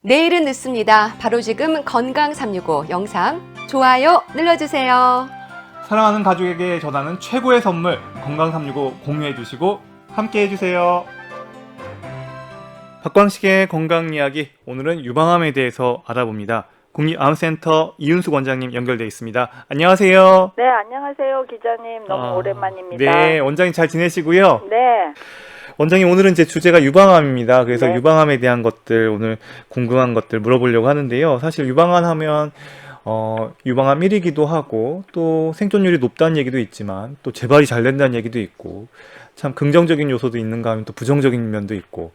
내일은 늦습니다. 바로 지금 건강 365 영상 좋아요 눌러주세요. 사랑하는 가족에게 전하는 최고의 선물 건강 365 공유해 주시고 함께 해주세요. 박광식의 건강 이야기, 오늘은 유방암에 대해서 알아봅니다. 국립암센터 이윤숙 원장님 연결되어 있습니다. 안녕하세요. 네, 안녕하세요, 기자님. 너무 오랜만입니다. 네, 원장님 잘 지내시고요. 네. 원장님, 오늘은 제 주제가 유방암입니다. 그래서 네. 유방암에 대한 것들, 오늘 궁금한 것들 물어보려고 하는데요. 사실 유방암 하면 유방암 1이기도 하고 또 생존율이 높다는 얘기도 있지만 또 재발이 잘 된다는 얘기도 있고 참 긍정적인 요소도 있는가 하면 또 부정적인 면도 있고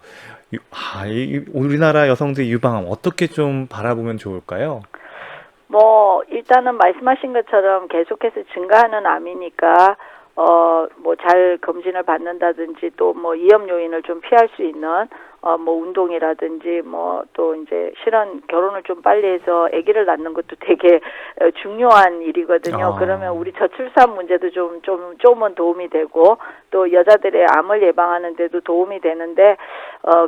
우리나라 여성들의 유방암 어떻게 좀 바라보면 좋을까요? 일단은 말씀하신 것처럼 계속해서 증가하는 암이니까 잘 검진을 받는다든지 또 위험 요인을 좀 피할 수 있는 운동이라든지 또 이제 실은 결혼을 좀 빨리 해서 아기를 낳는 것도 되게 중요한 일이거든요. 그러면 우리 저출산 문제도 좀은 도움이 되고 또 여자들의 암을 예방하는 데도 도움이 되는데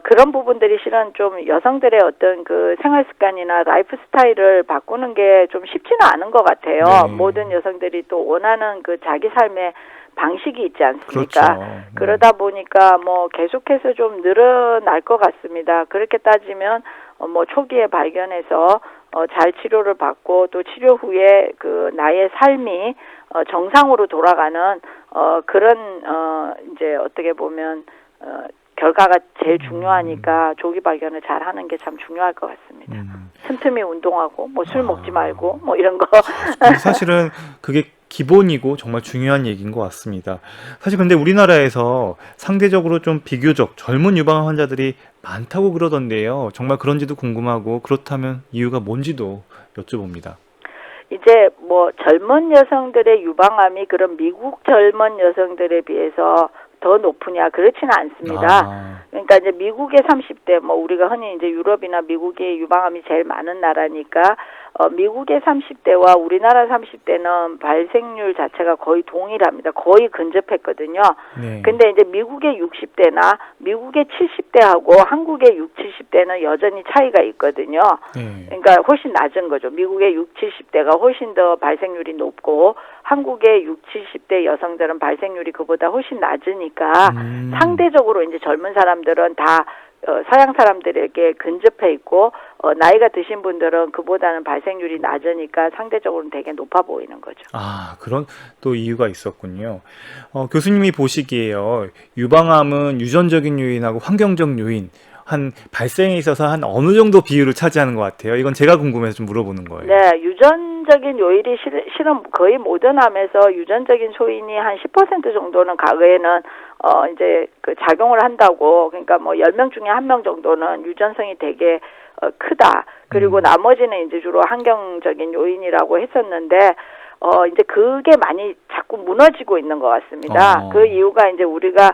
그런 부분들이 실은 좀 여성들의 어떤 그 생활 습관이나 라이프 스타일을 바꾸는 게 좀 쉽지는 않은 것 같아요. 네. 모든 여성들이 또 원하는 그 자기 삶의 방식이 있지 않습니까? 그렇죠. 그러다 보니까 계속해서 좀 늘어날 것 같습니다. 그렇게 따지면 초기에 발견해서 잘 치료를 받고 또 치료 후에 그 나의 삶이 정상으로 돌아가는 그런 이제 어떻게 보면 결과가 제일 중요하니까 조기 발견을 잘 하는 게 참 중요할 것 같습니다. 틈틈이 운동하고 술 먹지 말고 이런 거. 사실은 그게 기본이고 정말 중요한 얘기인 것 같습니다. 사실 근데 우리나라에서 상대적으로 좀 비교적 젊은 유방암 환자들이 많다고 그러던데요. 정말 그런지도 궁금하고 그렇다면 이유가 뭔지도 여쭤봅니다. 이제 젊은 여성들의 유방암이 그런 미국 젊은 여성들에 비해서 더 높으냐 그렇지는 않습니다. 그러니까 이제 미국의 30대 우리가 흔히 이제 유럽이나 미국이 유방암이 제일 많은 나라니까 미국의 30대와 우리나라 30대는 발생률 자체가 거의 동일합니다. 거의 근접했거든요. 네. 근데 이제 미국의 60대나 미국의 70대하고 한국의 60, 70대는 여전히 차이가 있거든요. 네. 그러니까 훨씬 낮은 거죠. 미국의 60, 70대가 훨씬 더 발생률이 높고 한국의 60, 70대 여성들은 발생률이 그보다 훨씬 낮으니까 상대적으로 이제 젊은 사람들은 다 서양 사람들에게 근접해 있고 나이가 드신 분들은 그보다는 발생률이 낮으니까 상대적으로는 되게 높아 보이는 거죠. 그런 또 이유가 있었군요. 교수님이 보시기에요. 유방암은 유전적인 요인하고 환경적 요인 발생에 있어서 한 어느 정도 비율을 차지하는 것 같아요. 이건 제가 궁금해서 좀 물어보는 거예요. 네, 유전적인 요인이 실은 거의 모든 암에서 유전적인 소인이 한 10% 정도는 과거에는 이제 그 작용을 한다고. 그러니까 10명 중에 1명 정도는 유전성이 되게 크다. 그리고 나머지는 이제 주로 환경적인 요인이라고 했었는데 이제 그게 많이 자꾸 무너지고 있는 것 같습니다. 그 이유가 이제 우리가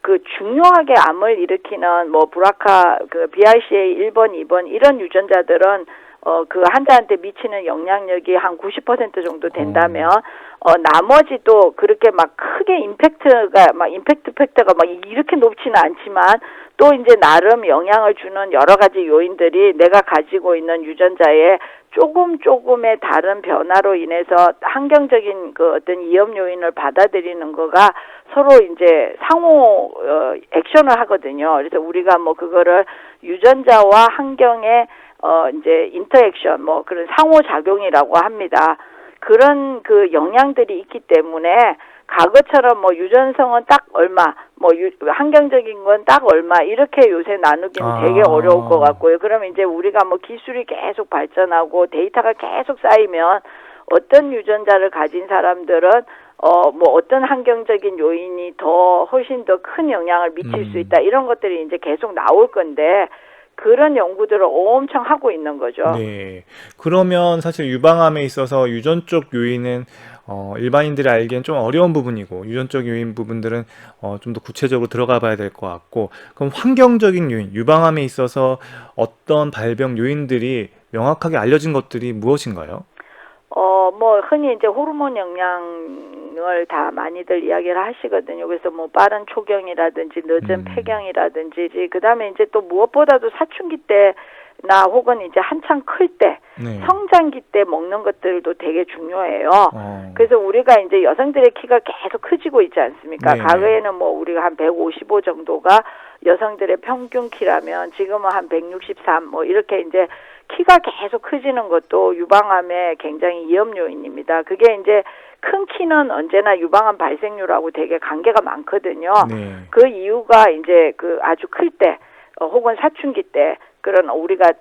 그 중요하게 암을 일으키는 브라카 BRCA 1번, 2번 이런 유전자들은 그 환자한테 미치는 영향력이 한 90% 정도 된다면 나머지 또 그렇게 크게 임팩트 팩터가 이렇게 높지는 않지만 또 이제 나름 영향을 주는 여러 가지 요인들이 내가 가지고 있는 유전자에 조금의 다른 변화로 인해서 환경적인 그 어떤 위험 요인을 받아들이는 거가 서로 이제 상호 액션을 하거든요. 그래서 우리가 그거를 유전자와 환경의 이제 인터액션 그런 상호작용이라고 합니다. 그런 그 영향들이 있기 때문에 과거처럼 유전성은 딱 얼마, 환경적인 건 딱 얼마 이렇게 요새 나누기는 되게 어려울 것 같고요. 그러면 이제 우리가 기술이 계속 발전하고 데이터가 계속 쌓이면 어떤 유전자를 가진 사람들은 어떤 환경적인 요인이 훨씬 더 큰 영향을 미칠 수 있다 이런 것들이 이제 계속 나올 건데. 그런 연구들을 엄청 하고 있는 거죠. 네. 그러면 사실 유방암에 있어서 유전적 요인은 일반인들이 알기엔 좀 어려운 부분이고 유전적 요인 부분들은 좀 더 구체적으로 들어가 봐야 될 것 같고, 그럼 환경적인 요인, 유방암에 있어서 어떤 발병 요인들이 명확하게 알려진 것들이 무엇인가요? 흔히 이제 호르몬 영향을 다 많이들 이야기를 하시거든요. 그래서 빠른 초경이라든지 늦은 폐경이라든지, 그 다음에 이제 또 무엇보다도 사춘기 때 나 혹은 이제 한창 클 때, 네. 성장기 때 먹는 것들도 되게 중요해요. 어. 그래서 우리가 이제 여성들의 키가 계속 커지고 있지 않습니까? 네네. 과거에는 뭐 우리가 한 155 정도가 여성들의 평균 키라면 지금은 한 163 뭐 이렇게 이제 키가 계속 커지는 것도 유방암의 굉장히 위험 요인입니다. 그게 이제 큰 키는 언제나 유방암 발생률하고 되게 관계가 많거든요. 네. 그 이유가 이제 그 아주 클 때, 혹은 사춘기 때 그런 우리가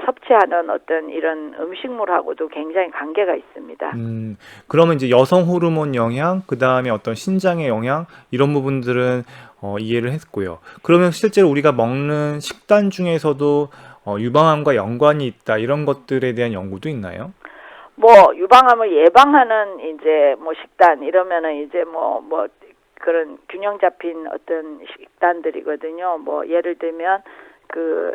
섭취하는 어떤 이런 음식물하고도 굉장히 관계가 있습니다. 그러면 이제 여성 호르몬 영향, 그 다음에 어떤 신장의 영향, 이런 부분들은 이해를 했고요. 그러면 실제로 우리가 먹는 식단 중에서도 유방암과 연관이 있다, 이런 것들에 대한 연구도 있나요? 뭐 유방암을 예방하는 이제 뭐 식단 이러면은 이제 뭐 그런 균형 잡힌 어떤 식단들이거든요. 뭐 예를 들면 그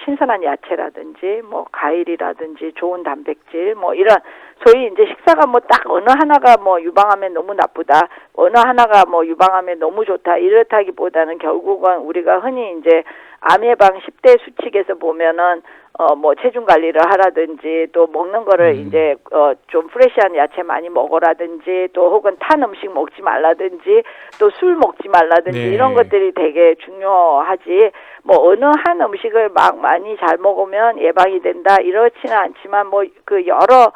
신선한 야채라든지 뭐 과일이라든지 좋은 단백질 뭐 이런 소위 이제 식사가 뭐 딱 어느 하나가 뭐 유방암에 너무 나쁘다, 어느 하나가 뭐 유방암에 너무 좋다 이렇다기보다는 결국은 우리가 흔히 이제 암 예방 10대 수칙에서 보면은 뭐 체중 관리를 하라든지 또 먹는 거를 이제 좀 프레시한 야채 많이 먹어라든지 또 혹은 탄 음식 먹지 말라든지 또 술 먹지 말라든지 네. 이런 것들이 되게 중요하지. 뭐 어느 한 음식을 막 많이 잘 먹으면 예방이 된다 이렇지는 않지만 뭐 그 여러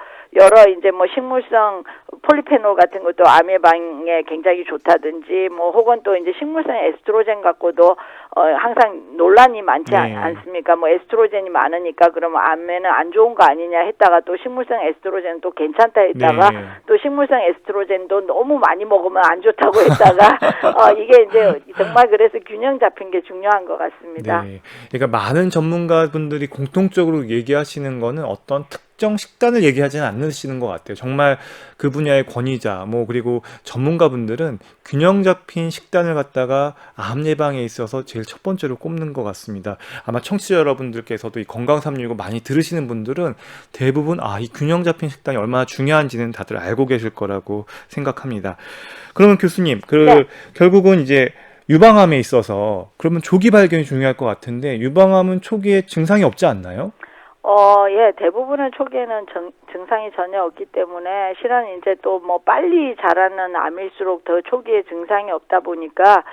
이제 뭐 식물성 폴리페놀 같은 것도 암 예방에 굉장히 좋다든지 뭐 혹은 또 이제 식물성 에스트로겐 갖고도 항상 논란이 많지 네. 않습니까? 뭐 에스트로겐이 많으니까 그러면 암에는 안 좋은 거 아니냐 했다가 또 식물성 에스트로겐은 또 괜찮다 했다가 네. 또 식물성 에스트로겐도 너무 많이 먹으면 안 좋다고 했다가 이게 이제 정말 그래서 균형 잡힌 게 중요한 것 같습니다. 네. 그러니까 많은 전문가분들이 공통적으로 얘기하시는 거는 어떤 특정 식단을 얘기하지는 않으시는 것 같아요. 정말 그 분야의 권위자, 뭐, 그리고 전문가분들은 균형 잡힌 식단을 갖다가 암 예방에 있어서 제일 첫 번째로 꼽는 것 같습니다. 아마 청취자 여러분들께서도 이 건강 365 많이 들으시는 분들은 대부분 이 균형 잡힌 식단이 얼마나 중요한지는 다들 알고 계실 거라고 생각합니다. 그러면 교수님, 네. 결국은 이제 유방암에 있어서 그러면 조기 발견이 중요할 것 같은데 유방암은 초기에 증상이 없지 않나요? 예, 대부분은 초기에는 증상이 전혀 없기 때문에 실은 이제 또 뭐 빨리 자라는 암일수록 더 초기에 증상이 없다 보니까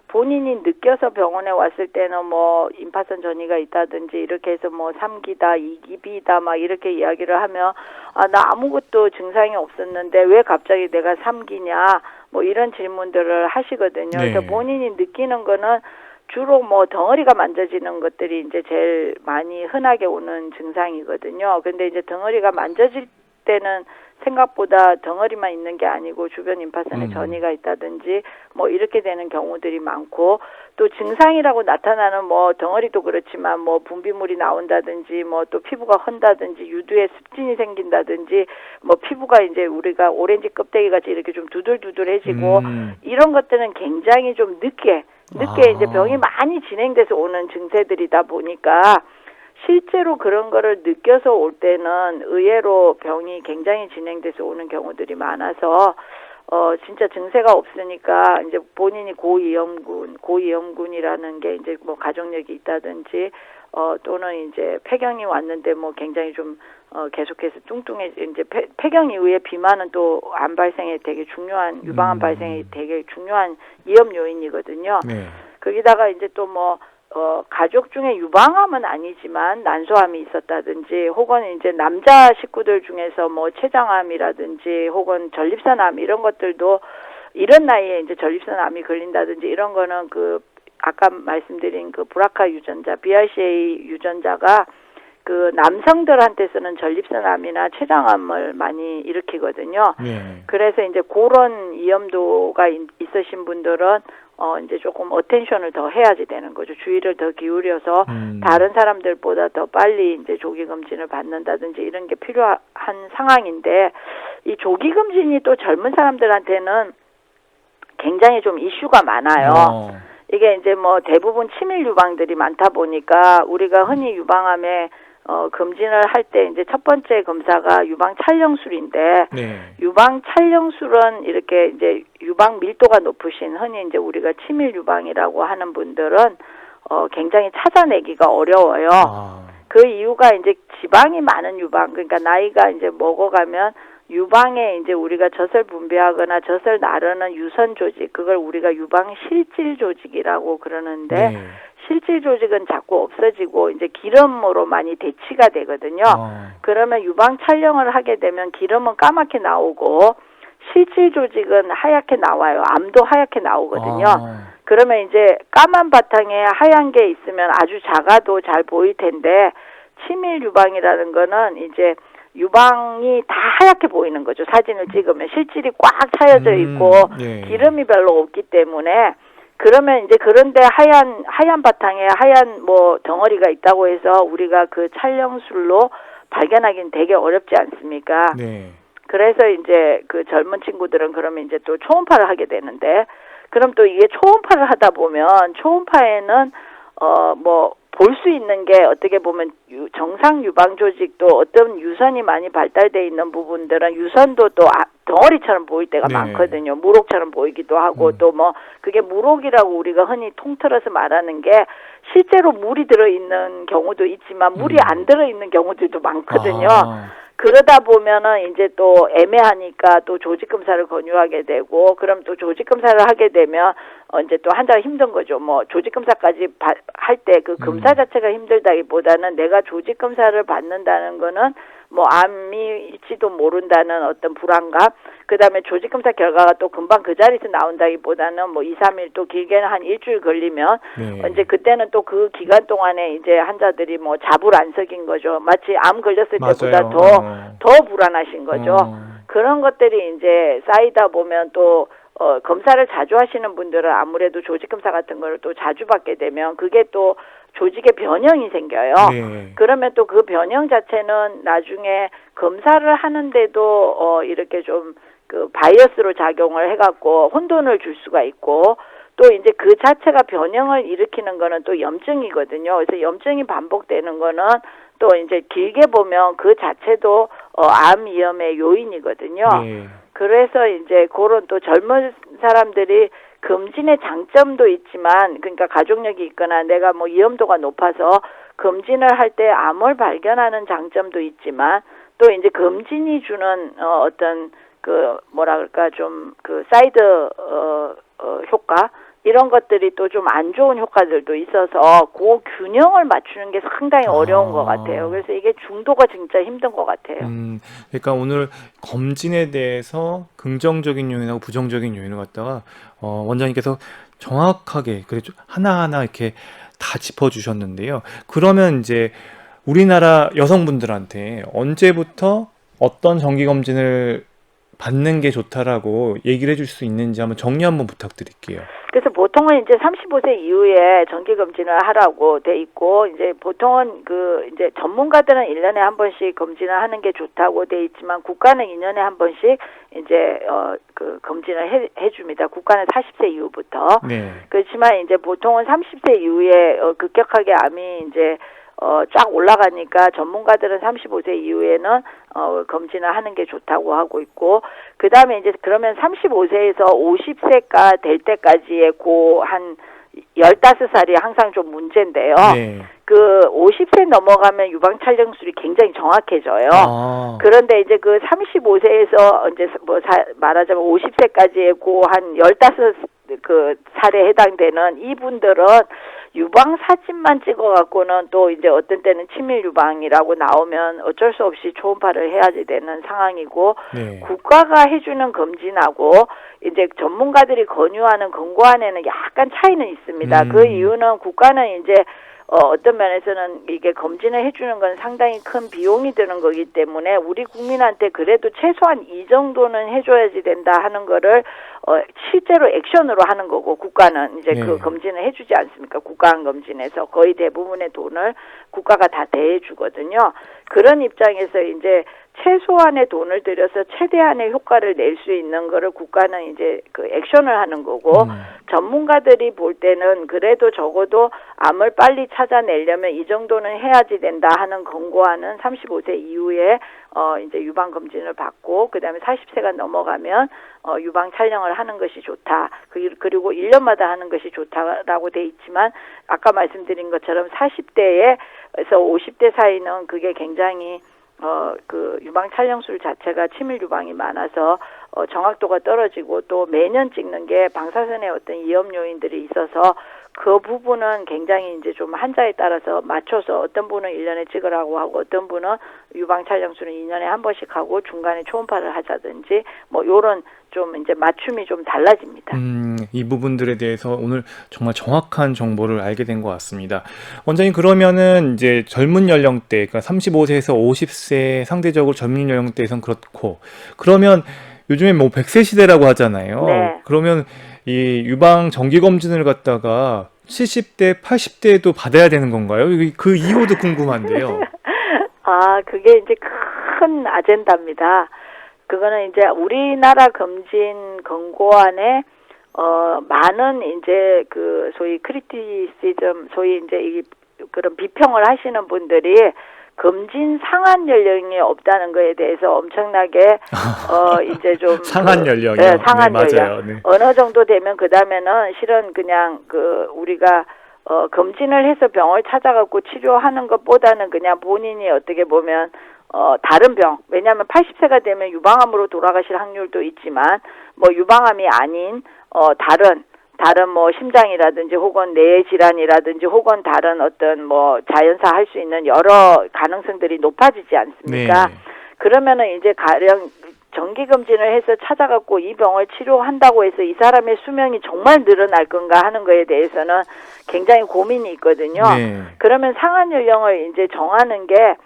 본인이 느껴서 병원에 왔을 때는 뭐 임파선 전이가 있다든지 이렇게 해서 뭐 3기다, 2기비다 막 이렇게 이야기를 하면 나 아무것도 증상이 없었는데 왜 갑자기 내가 3기냐 뭐 이런 질문들을 하시거든요. 네. 그래서 본인이 느끼는 거는 주로 뭐 덩어리가 만져지는 것들이 이제 제일 많이 흔하게 오는 증상이거든요. 근데 이제 덩어리가 만져질 때는 생각보다 덩어리만 있는 게 아니고 주변 임파선에 전이가 있다든지 뭐 이렇게 되는 경우들이 많고 또 증상이라고 나타나는 뭐 덩어리도 그렇지만 뭐 분비물이 나온다든지 뭐 또 피부가 헌다든지 유두에 습진이 생긴다든지 뭐 피부가 이제 우리가 오렌지 껍데기 같이 이렇게 좀 두들두들해지고 이런 것들은 굉장히 좀 늦게 이제 병이 많이 진행돼서 오는 증세들이다 보니까 실제로 그런 거를 느껴서 올 때는 의외로 병이 굉장히 진행돼서 오는 경우들이 많아서 진짜 증세가 없으니까 이제 본인이 고위험군이라는 게 이제 뭐 가족력이 있다든지 또는 이제 폐경이 왔는데 뭐 굉장히 좀 계속해서 뚱뚱해 이제 폐경 이후에 비만은 또 암 발생에 되게 중요한 유방암 발생에 되게 중요한 위험 요인이거든요. 네. 거기다가 이제 또 뭐 가족 중에 유방암은 아니지만 난소암이 있었다든지 혹은 이제 남자 식구들 중에서 뭐 췌장암이라든지 혹은 전립선암 이런 것들도 이런 나이에 이제 전립선암이 걸린다든지 이런 거는 그 아까 말씀드린 그 브라카 유전자 BRCA 유전자가 그 남성들한테서는 전립선암이나 췌장암을 많이 일으키거든요. 네. 그래서 이제 그런 위험도가 있으신 분들은 이제 조금 어텐션을 더 해야지 되는 거죠. 주의를 더 기울여서 다른 사람들보다 더 빨리 이제 조기 검진을 받는다든지 이런 게 필요한 상황인데 이 조기 검진이 또 젊은 사람들한테는 굉장히 좀 이슈가 많아요. 이게 이제 뭐 대부분 치밀 유방들이 많다 보니까 우리가 흔히 유방암에 검진을 할 때 이제 첫 번째 검사가 유방 촬영술인데 네. 유방 촬영술은 이렇게 이제 유방 밀도가 높으신 흔히 이제 우리가 치밀 유방이라고 하는 분들은 굉장히 찾아내기가 어려워요. 그 이유가 이제 지방이 많은 유방, 그러니까 나이가 이제 먹어가면 유방에 이제 우리가 젖을 분비하거나 젖을 나르는 유선 조직, 그걸 우리가 유방 실질 조직이라고 그러는데 네. 실질 조직은 자꾸 없어지고 이제 기름으로 많이 대치가 되거든요. 그러면 유방 촬영을 하게 되면 기름은 까맣게 나오고 실질 조직은 하얗게 나와요. 암도 하얗게 나오거든요. 그러면 이제 까만 바탕에 하얀 게 있으면 아주 작아도 잘 보일 텐데 치밀 유방이라는 거는 이제 유방이 다 하얗게 보이는 거죠. 사진을 찍으면 실질이 꽉 차여져 있고 네. 기름이 별로 없기 때문에 그러면 이제 그런데 하얀 바탕에 하얀 뭐 덩어리가 있다고 해서 우리가 그 촬영술로 발견하기는 되게 어렵지 않습니까? 네. 그래서 이제 그 젊은 친구들은 그러면 이제 또 초음파를 하게 되는데 그럼 또 이게 초음파를 하다 보면 초음파에는 뭐 볼 수 있는 게 어떻게 보면 정상 유방 조직도 어떤 유선이 많이 발달돼 있는 부분들은 유선도 또 덩어리처럼 보일 때가 네. 많거든요. 무록처럼 보이기도 하고 또 뭐 그게 무록이라고 우리가 흔히 통틀어서 말하는 게 실제로 물이 들어있는 경우도 있지만 물이 안 들어있는 경우들도 많거든요. 그러다 보면은 이제 또 애매하니까 또 조직 검사를 권유하게 되고 그럼 또 조직 검사를 하게 되면 이제 또 환자가 힘든 거죠. 뭐 조직 검사까지 할 때 그 검사 자체가 힘들다기보다는 내가 조직 검사를 받는다는 거는 뭐 암일지도 모른다는 어떤 불안감, 그다음에 조직 검사 결과가 또 금방 그 자리에서 나온다기보다는 뭐 2, 3일 또 길게는 한 일주일 걸리면 이제 그때는 또 그 기간 동안에 이제 환자들이 뭐 자불안석인 거죠. 마치 암 걸렸을 때보다 더 불안하신 거죠. 그런 것들이 이제 쌓이다 보면 또 검사를 자주 하시는 분들은 아무래도 조직 검사 같은 걸 또 자주 받게 되면 그게 또 조직의 변형이 생겨요. 네. 그러면 또 그 변형 자체는 나중에 검사를 하는데도 이렇게 좀 그 바이어스로 작용을 해갖고 혼돈을 줄 수가 있고 또 이제 그 자체가 변형을 일으키는 거는 또 염증이거든요. 그래서 염증이 반복되는 거는 또 이제 길게 보면 그 자체도 암 위험의 요인이거든요. 네. 그래서 이제 그런 또 젊은 사람들이 검진의 장점도 있지만 그러니까 가족력이 있거나 내가 뭐 위험도가 높아서 검진을 할 때 암을 발견하는 장점도 있지만 또 이제 검진이 주는 어떤 그 뭐라 그럴까 좀 그 사이드 효과 이런 것들이 또 좀 안 좋은 효과들도 있어서 그 균형을 맞추는 게 상당히 어려운 것 같아요. 그래서 이게 중도가 진짜 힘든 것 같아요. 그러니까 오늘 검진에 대해서 긍정적인 요인하고 부정적인 요인을 갖다가 원장님께서 정확하게 그래도 하나하나 이렇게 다 짚어주셨는데요. 그러면 이제 우리나라 여성분들한테 언제부터 어떤 정기검진을 받는 게 좋다라고 얘기를 해줄 수 있는지 한번 정리 한번 부탁드릴게요. 그래서 보통은 이제 35세 이후에 정기검진을 하라고 돼 있고, 이제 보통은 이제 전문가들은 1년에 한 번씩 검진을 하는 게 좋다고 돼 있지만, 국가는 2년에 한 번씩 이제, 검진을 해줍니다. 국가는 40세 이후부터. 네. 그렇지만 이제 보통은 30세 이후에, 급격하게 암이 이제, 쫙 올라가니까 전문가들은 35세 이후에는 검진을 하는 게 좋다고 하고 있고, 그 다음에 이제 그러면 35세에서 50세가 될 때까지의 한 15살이 항상 좀 문제인데요. 네. 50세 넘어가면 유방 촬영술이 굉장히 정확해져요. 그런데 이제 35세에서 이제 말하자면 50세까지의 한 15살에 해당되는 이분들은 유방 사진만 찍어갖고는 또 이제 어떤 때는 치밀 유방이라고 나오면 어쩔 수 없이 초음파를 해야지 되는 상황이고, 네. 국가가 해주는 검진하고 이제 전문가들이 권유하는 권고안에는 약간 차이는 있습니다. 그 이유는 국가는 이제 어떤 면에서는 이게 검진을 해주는 건 상당히 큰 비용이 드는 거기 때문에 우리 국민한테 그래도 최소한 이 정도는 해줘야지 된다 하는 거를 실제로 액션으로 하는 거고, 국가는 이제 네. 그 검진을 해주지 않습니까? 국가안 검진에서 거의 대부분의 돈을 국가가 다 대해주거든요. 그런 입장에서 이제 최소한의 돈을 들여서 최대한의 효과를 낼 수 있는 거를 국가는 이제 그 액션을 하는 거고 전문가들이 볼 때는 그래도 적어도 암을 빨리 찾아내려면 이 정도는 해야지 된다 하는 권고안은 35세 이후에 이제 유방 검진을 받고 그다음에 40세가 넘어가면 유방 촬영을 하는 것이 좋다. 그리고 1년마다 하는 것이 좋다라고 돼 있지만 아까 말씀드린 것처럼 40대에서 50대 사이는 그게 굉장히 그 유방 촬영술 자체가 치밀 유방이 많아서 정확도가 떨어지고 또 매년 찍는 게 방사선의 어떤 위험 요인들이 있어서 그 부분은 굉장히 이제 좀 환자에 따라서 맞춰서 어떤 분은 1년에 찍으라고 하고 어떤 분은 유방 촬영술은 2년에 한 번씩 하고 중간에 초음파를 하자든지 뭐 요런 좀 이제 맞춤이 좀 달라집니다. 이 부분들에 대해서 오늘 정말 정확한 정보를 알게 된 것 같습니다. 원장님 그러면은 이제 젊은 연령대, 그러니까 35세에서 50세 상대적으로 젊은 연령대에선 그렇고 그러면 요즘에 뭐 100세 시대라고 하잖아요. 네. 그러면 이 유방 정기 검진을 갖다가 70대, 80대에도 받아야 되는 건가요? 그 이유도 궁금한데요. 그게 이제 큰 아젠다입니다. 그거는 이제 우리나라 검진 권고안에 많은 이제 그 소위 크리티시즘, 소위 이제 그런 비평을 하시는 분들이 검진 상한 연령이 없다는 거에 대해서 엄청나게 이제 좀 상한 연령이요. 네, 상한 네, 맞아요. 연령. 네. 어느 정도 되면 그다음에는 실은 그냥 그 우리가 검진을 해서 병을 찾아갖고 치료하는 것보다는 그냥 본인이 어떻게 보면 다른 병, 왜냐하면 80세가 되면 유방암으로 돌아가실 확률도 있지만 뭐 유방암이 아닌 다른 뭐 심장이라든지 혹은 뇌 질환이라든지 혹은 다른 어떤 뭐 자연사 할 수 있는 여러 가능성들이 높아지지 않습니까? 네. 그러면은 이제 가령 정기 검진을 해서 찾아갖고 이 병을 치료한다고 해서 이 사람의 수명이 정말 늘어날 건가 하는 거에 대해서는 굉장히 고민이 있거든요. 네. 그러면 상한 연령을 이제 정하는 게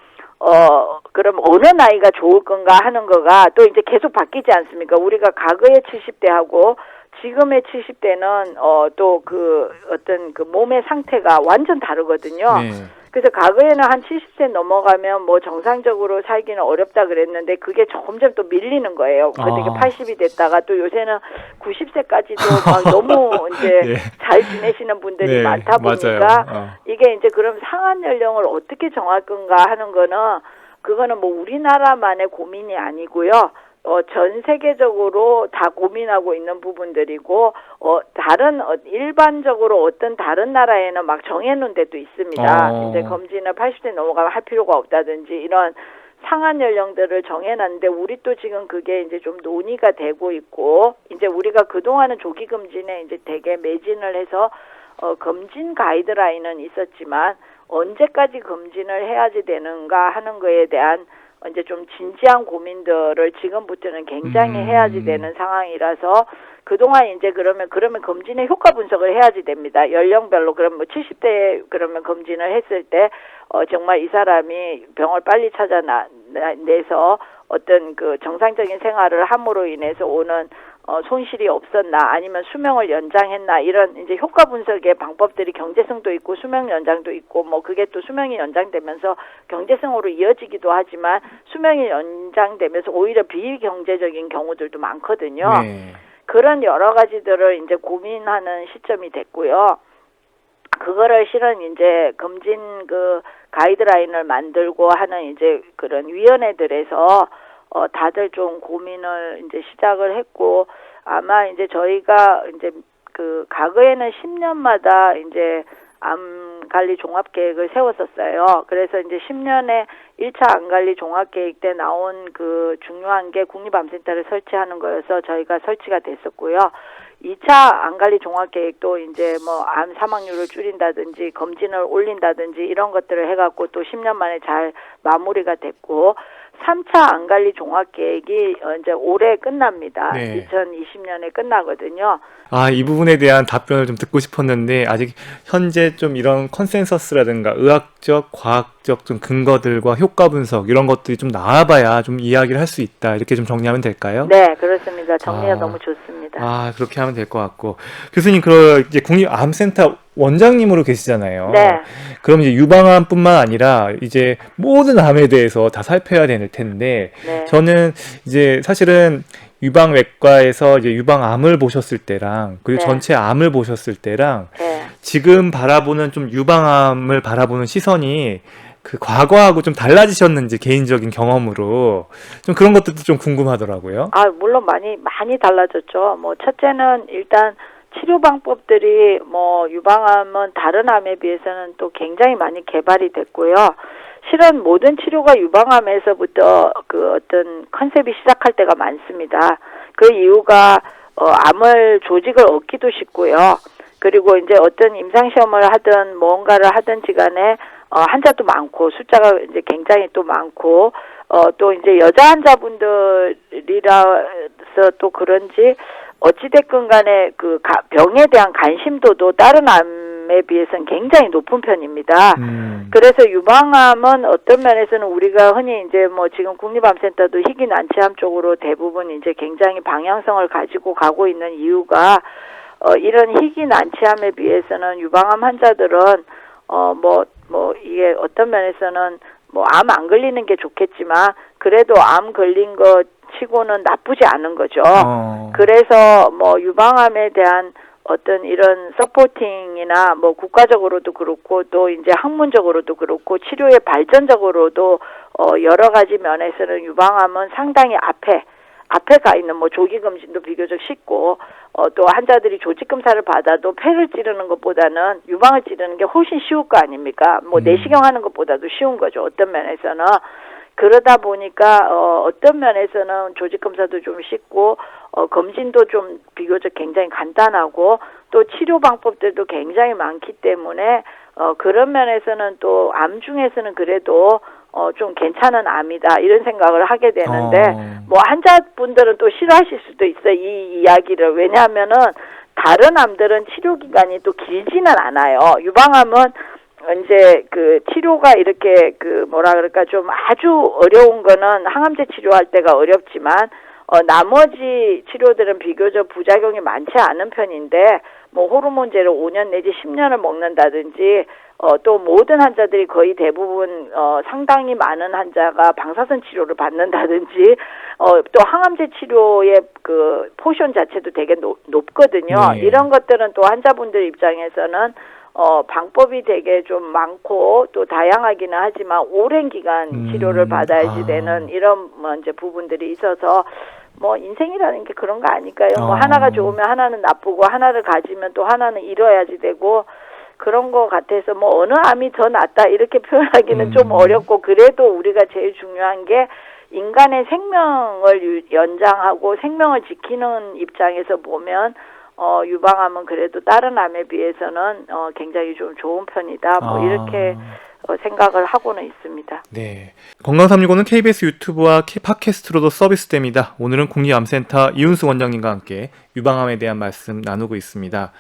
그럼 어느 나이가 좋을 건가 하는 거가 또 이제 계속 바뀌지 않습니까? 우리가 과거의 70대하고 지금의 70대는 또 그 어떤 그 몸의 상태가 완전 다르거든요. 네. 그래서 과거에는 한 70세 넘어가면 뭐 정상적으로 살기는 어렵다 그랬는데 그게 점점 또 밀리는 거예요. 그게 80이 됐다가 또 요새는 90세까지도 막 너무 이제 네. 잘 지내시는 분들이 네, 많다 보니까 맞아요. 이게 이제 그럼 상한 연령을 어떻게 정할 건가 하는 거는 그거는 뭐 우리나라만의 고민이 아니고요. 전 세계적으로 다 고민하고 있는 부분들이고, 일반적으로 어떤 다른 나라에는 막 정해놓은 데도 있습니다. 이제 검진을 80세 넘어가면 할 필요가 없다든지 이런 상한 연령들을 정해놨는데, 우리 또 지금 그게 이제 좀 논의가 되고 있고, 이제 우리가 그동안은 조기 검진에 이제 되게 매진을 해서, 검진 가이드라인은 있었지만, 언제까지 검진을 해야지 되는가 하는 거에 대한 이제 좀 진지한 고민들을 지금부터는 굉장히 해야지 되는 상황이라서 그동안 이제 그러면 검진의 효과 분석을 해야지 됩니다. 연령별로 그럼 뭐 70대 그러면 검진을 했을 때 정말 이 사람이 병을 빨리 찾아내서 어떤 그 정상적인 생활을 함으로 인해서 오는 손실이 없었나 아니면 수명을 연장했나 이런 이제 효과 분석의 방법들이 경제성도 있고 수명 연장도 있고 뭐 그게 또 수명이 연장되면서 경제성으로 이어지기도 하지만 수명이 연장되면서 오히려 비경제적인 경우들도 많거든요. 네. 그런 여러 가지들을 이제 고민하는 시점이 됐고요. 그거를 실은 이제 검진 그 가이드라인을 만들고 하는 이제 그런 위원회들에서 다들 좀 고민을 이제 시작을 했고 아마 이제 저희가 이제 그 과거에는 10년마다 이제 암관리 종합계획을 세웠었어요. 그래서 이제 10년에 1차 암관리 종합계획 때 나온 그 중요한 게 국립암센터를 설치하는 거여서 저희가 설치가 됐었고요. 2차 암관리 종합계획도 이제 뭐 암 사망률을 줄인다든지 검진을 올린다든지 이런 것들을 해갖고 또 10년 만에 잘 마무리가 됐고 3차 암관리 종합계획이 이제 올해 끝납니다. 네. 2020년에 끝나거든요. 이 부분에 대한 답변을 좀 듣고 싶었는데 아직 현재 좀 이런 컨센서스라든가 의학적, 과학적 좀 근거들과 효과 분석 이런 것들이 좀 나와봐야 좀 이야기를 할 수 있다. 이렇게 좀 정리하면 될까요? 네, 그렇습니다. 정리가 너무 좋습니다. 있습니다. 아, 그렇게 하면 될 것 같고. 교수님, 그 이제 국립암센터 원장님으로 계시잖아요. 네. 그럼 이제 유방암뿐만 아니라 이제 모든 암에 대해서 다 살펴야 될 텐데, 네. 저는 이제 사실은 유방외과에서 이제 유방암을 보셨을 때랑 그리고 네. 전체 암을 보셨을 때랑 네. 지금 바라보는 좀 유방암을 바라보는 시선이 그 과거하고 좀 달라지셨는지 개인적인 경험으로 좀 그런 것들도 좀 궁금하더라고요. 아, 물론 많이 달라졌죠. 뭐 첫째는 일단 치료 방법들이 뭐 유방암은 다른 암에 비해서는 또 굉장히 많이 개발이 됐고요. 실은 모든 치료가 유방암에서부터 그 어떤 컨셉이 시작할 때가 많습니다. 그 이유가 암을 조직을 얻기도 쉽고요. 그리고 이제 어떤 임상시험을 하든 뭔가를 하든지 간에 환자도 많고 숫자가 이제 굉장히 또 많고 또 이제 여자 환자분들이라서 또 그런지 어찌됐건 간에 그 병에 대한 관심도도 다른 암에 비해서는 굉장히 높은 편입니다. 그래서 유방암은 어떤 면에서는 우리가 흔히 이제 뭐 지금 국립암센터도 희귀 난치암 쪽으로 대부분 이제 굉장히 방향성을 가지고 가고 있는 이유가 이런 희귀 난치암에 비해서는 유방암 환자들은 이게 어떤 면에서는 뭐 암 안 걸리는 게 좋겠지만 그래도 암 걸린 것 치고는 나쁘지 않은 거죠. 그래서 뭐 유방암에 대한 어떤 이런 서포팅이나 뭐 국가적으로도 그렇고 또 이제 학문적으로도 그렇고 치료의 발전적으로도 여러 가지 면에서는 유방암은 상당히 앞에 가 있는 뭐 조기 검진도 비교적 쉽고 또 환자들이 조직 검사를 받아도 폐를 찌르는 것보다는 유방을 찌르는 게 훨씬 쉬울 거 아닙니까? 뭐 내시경 하는 것보다도 쉬운 거죠. 어떤 면에서는 그러다 보니까 어떤 면에서는 조직 검사도 좀 쉽고 검진도 좀 비교적 굉장히 간단하고 또 치료 방법들도 굉장히 많기 때문에 그런 면에서는 또 암 중에서는 그래도 좀 괜찮은 암이다 이런 생각을 하게 되는데 뭐 환자분들은 또 싫어하실 수도 있어요. 이 이야기를. 왜냐하면은 다른 암들은 치료 기간이 또 길지는 않아요. 유방암은 이제 그 치료가 이렇게 그 뭐라 그럴까 좀 아주 어려운 거는 항암제 치료할 때가 어렵지만 나머지 치료들은 비교적 부작용이 많지 않은 편인데 뭐 호르몬제를 5년 내지 10년을 먹는다든지 또 모든 환자들이 거의 대부분 상당히 많은 환자가 방사선 치료를 받는다든지 또 항암제 치료의 그 포션 자체도 되게 높거든요. 네. 이런 것들은 또 환자분들 입장에서는 방법이 되게 좀 많고 또 다양하기는 하지만 오랜 기간 치료를 받아야지 되는 이런 이제 부분들이 있어서 뭐 인생이라는 게 그런 거 아닐까요? 뭐 하나가 좋으면 하나는 나쁘고 하나를 가지면 또 하나는 잃어야지 되고 그런 거 같아서 뭐 어느 암이 더 낫다 이렇게 표현하기는 좀 어렵고 그래도 우리가 제일 중요한 게 인간의 생명을 연장하고 생명을 지키는 입장에서 보면 유방암은 그래도 다른 암에 비해서는 굉장히 좀 좋은 편이다. 뭐 이렇게 생각을 하고는 있습니다. 네. 건강365는 KBS 유튜브와 팟캐스트로도 서비스됩니다. 오늘은 국립암센터 이훈수 원장님과 함께 유방암에 대한 말씀 나누고 있습니다.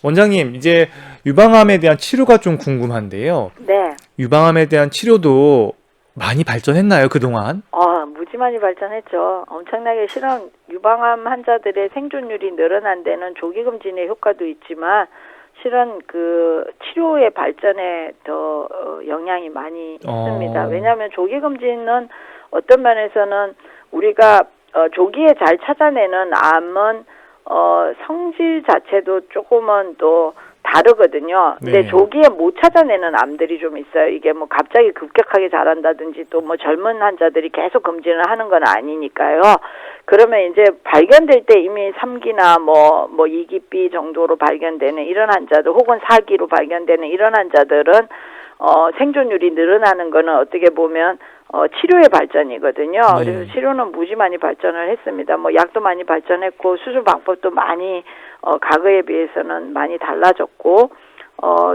원장님, 이제 유방암에 대한 치료가 좀 궁금한데요. 네. 유방암에 대한 치료도 많이 발전했나요, 그동안? 무지 많이 발전했죠. 엄청나게 실은 유방암 환자들의 생존율이 늘어난 데는 조기검진의 효과도 있지만 실은 그 치료의 발전에 더 영향이 많이 있습니다. 왜냐하면 조기검진은 어떤 면에서는 우리가 조기에 잘 찾아내는 암은 성질 자체도 조금은 또 다르거든요. 근데 네. 조기에 못 찾아내는 암들이 좀 있어요. 이게 뭐 갑자기 급격하게 자란다든지 또 뭐 젊은 환자들이 계속 검진을 하는 건 아니니까요. 그러면 이제 발견될 때 이미 3기나 뭐 2기 B 정도로 발견되는 이런 환자들 혹은 4기로 발견되는 이런 환자들은 생존율이 늘어나는 거는 어떻게 보면 치료의 발전이거든요. 네. 그래서 치료는 무지 많이 발전을 했습니다. 뭐 약도 많이 발전했고 수술 방법도 많이 과거에 비해서는 많이 달라졌고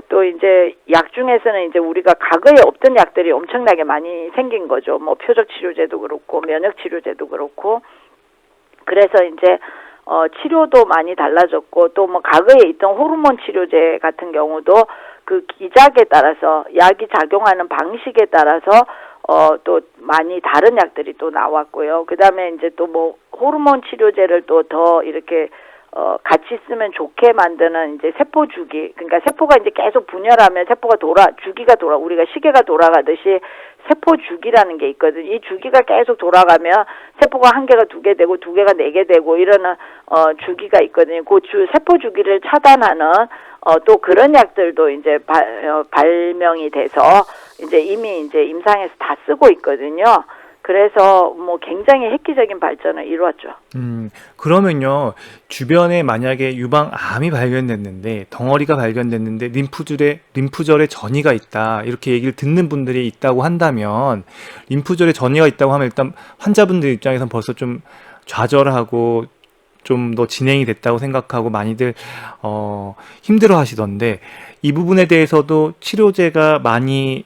또 이제 약 중에서는 이제 우리가 과거에 없던 약들이 엄청나게 많이 생긴 거죠. 뭐 표적 치료제도 그렇고 면역 치료제도 그렇고 그래서 이제 치료도 많이 달라졌고 또 뭐 과거에 있던 호르몬 치료제 같은 경우도 그 기작에 따라서 약이 작용하는 방식에 따라서 또 많이 다른 약들이 또 나왔고요. 그다음에 이제 또 뭐 호르몬 치료제를 또 더 이렇게 같이 쓰면 좋게 만드는 이제 세포 주기. 그러니까 세포가 이제 계속 분열하면 세포가 주기가 우리가 시계가 돌아가듯이 세포 주기라는 게 있거든요. 이 주기가 계속 돌아가면 세포가 한 개가 두 개 되고 두 개가 네 개 되고 이러는 주기가 있거든요. 그 세포 주기를 차단하는 또 그런 약들도 이제 발명이 돼서 이제 이미 이제 임상에서 다 쓰고 있거든요. 그래서 뭐 굉장히 획기적인 발전을 이루었죠. 그러면요, 주변에 만약에 유방암이 발견됐는데, 덩어리가 발견됐는데, 림프절에 전이가 있다, 이렇게 얘기를 듣는 분들이 있다고 한다면, 림프절에 전이가 있다고 하면 일단 환자분들 입장에서는 벌써 좀 좌절하고, 좀 더 진행이 됐다고 생각하고 많이들 힘들어 하시던데, 이 부분에 대해서도 치료제가 많이